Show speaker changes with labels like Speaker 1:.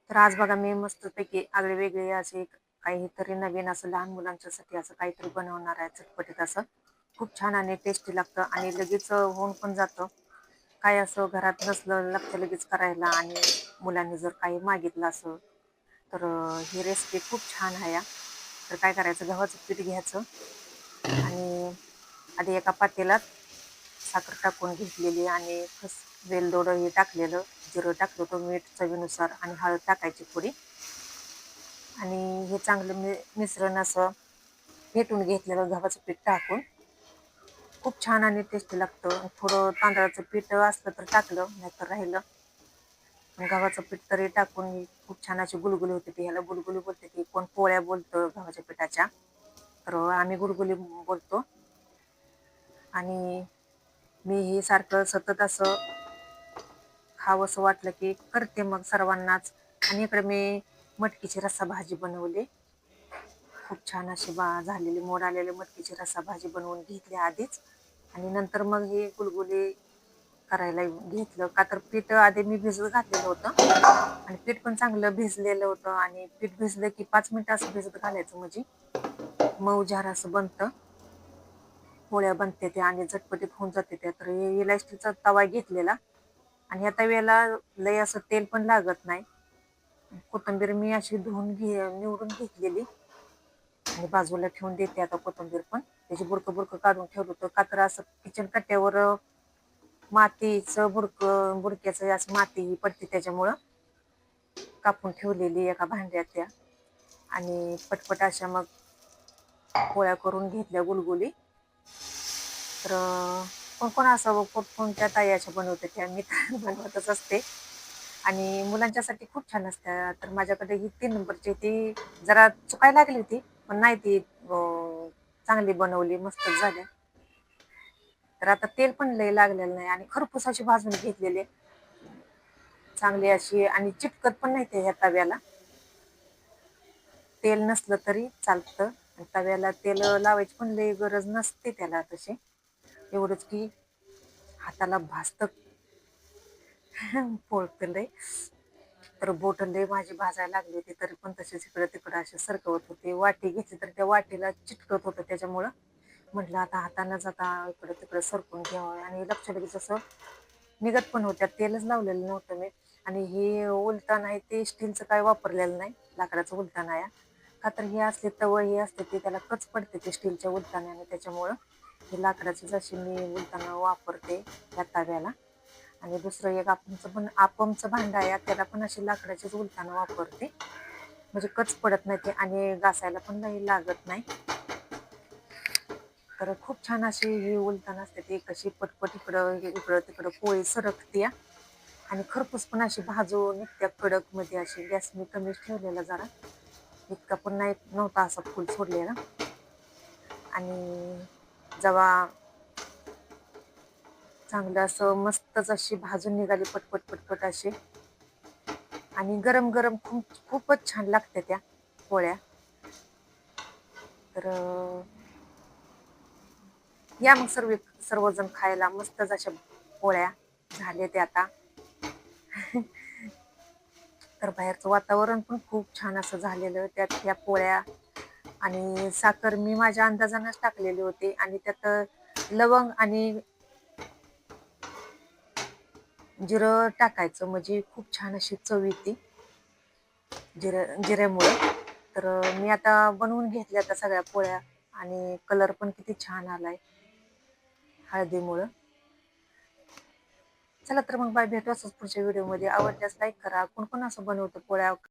Speaker 1: तर आज बघा मी मस्तपैकी आगळे-वेगळे असे काहीतरी नवीन असं लहान मुलांच्यासाठी असं काहीतरी बनवणार आहे चटपटीत असं. खूप छान आणि टेस्टी लागतं आणि लगेच होऊन पण जातं. काय असं घरात नसलं लागतं लगेच करायला आणि मुलांनी जर काही मागितलं असं तर ही रेसिपी खूप छान आहे हा. तर काय करायचं गव्हाचं पीठ घ्यायचं आणि आधी एका पातेल्यात साखर टाकून घेतलेली आणि वेलदोडं हे टाकलेलं, जिरं टाकलं होतं, मीठ चवीनुसार आणि हळद टाकायची थोडी आणि हे चांगलं मिश्रण असं फेटून घेतलेलं गव्हाचं पीठ टाकून खूप छान आणि टेस्टी लागतं. थोडं तांदळाचं पीठ असलं तर टाकलं, नाहीतर राहिलं. गव्हाचं पीठ तरी टाकून खूप छान अशी गुलगुली होते ती. ह्याला गुलगुली बोलते ती, कोण पोळ्या बोलतं गव्हाच्या पिठाच्या. तर आम्ही गुलगुली बोलतो. आणि मी हे सारखं सतत असं खावंसं वाटलं की करते मग सर्वांनाच. आणि इकडे मी मटकीची रस्सा भाजी बनवली. खूप छान अशी झालेली मोड आलेली मटकीची रस्सा भाजी बनवून घेतली आधीच आणि नंतर मग हे गुलगुली करायला घेतलं. का तर पीठ आधी मी भिजत घातलेलं होतं आणि पीठ पण चांगलं भिजलेलं होतं आणि पीठ भिजलं की 5 मिनिटं असं भिजत घालायचं म्हणजे मऊ झार असं बनतं. पोळ्या बनते त्या आणि झटपटीत होऊन जाते त्या. तर इलास्टिकचा तवा घेतलेला आणि ह्या तव्याला लय असं तेल पण लागत नाही. कोथिंबीर मी अशी निवडून घेतलेली आणि बाजूला ठेवून देते आता कोथिंबीर पण. त्याची बुरकं काढून ठेवलं होतं. का तर असं किचन कट्ट्यावर मातीचं बुरक्याचं असं माती पडते त्याच्यामुळं कापून ठेवलेली एका भांड्यात त्या आणि पटपट अशा मग पोळ्या करून घेतल्या गुलगुली. तर कोण असं कोणत्या ताई अशा बनवते त्या मी तर बनवतच असते आणि मुलांच्यासाठी खूप छान असतात. तर माझ्याकडे ही 3 नंबरची ती जरा चुकायला लागली होती, पण नाही ती चांगली बनवली, मस्तच झाल्या. तर आता तेल पण लय लागलेलं नाही आणि खरपूस अशी भाजून घेतलेली चांगली अशी आणि चिटकत पण नाही ते ह्या तव्याला. तेल नसलं तरी चालतं. तव्याला तेल लावायची पण लय गरज नसते त्याला तशी. एवढंच की हाताला भाजतं पोळतं लय. तर बोट लय माझी भाजायला लागली होती तरी पण तशीच इकडं तिकडं असे सरकवत होते. वाटी घेतली तर त्या वाटीला चिटकत होतं त्याच्यामुळं म्हटलं आता हातानंच आता इकडं तिकडं सरकून घ्यावं आणि लक्ष लगेच असं निघत पण होत्या. तेलच लावलेलं नव्हतं मी आणि हे उलटाण आहे ते स्टीलचं काय वापरलेलं नाही, लाकडाचं उलटाण आहे. का तर हे असले तवं हे असते ते त्याला कच पडते ते स्टीलच्या उलटाण्याने. त्याच्यामुळं हे लाकडाचीच अशी मी उलटाणं वापरते या तव्याला. आणि दुसरं एक आपमचं भांडं आहे त्याला पण अशी लाकडाचीच उलटाणं वापरते म्हणजे कच पडत नाही ते आणि घासायला पण नाही लागत नाही. तर खूप छान अशी ही उलटाणं असते ती कशी पटपट इकडं तिकडं पोळी सरकते आणि खरपूस पण अशी भाजून निघत्या कडक मध्ये. अशी गॅस मी कमीच ठेवलेला जरा, इतका पण नाही नव्हता असा फुल सोडलेला. आणि जेव्हा चांगलं असं मस्तच अशी भाजून निघाली पटपट पटपट अशी आणि गरम गरम खूपच छान लागते त्या पोळ्या. तर या मग सर्वजण खायला. मस्तच अशा पोळ्या झाले ते आता. तर बाहेरचं वातावरण पण खूप छान असं झालेलं. त्यात ह्या पोळ्या आणि साखर मी माझ्या अंदाजानच टाकलेली होती आणि त्यात लवंग आणि जिरं टाकायचं म्हणजे खूप छान अशी चव येते जिऱ्यामुळे. तर मी आता बनवून घेतल्या आता सगळ्या पोळ्या आणि कलर पण किती छान आलाय हळदीमुळं. चला तर मग बाय, भेटू असंच पुढच्या व्हिडिओमध्ये. आवडल्यास लाईक करा. कोण कोण असं बनवतं पोळ्या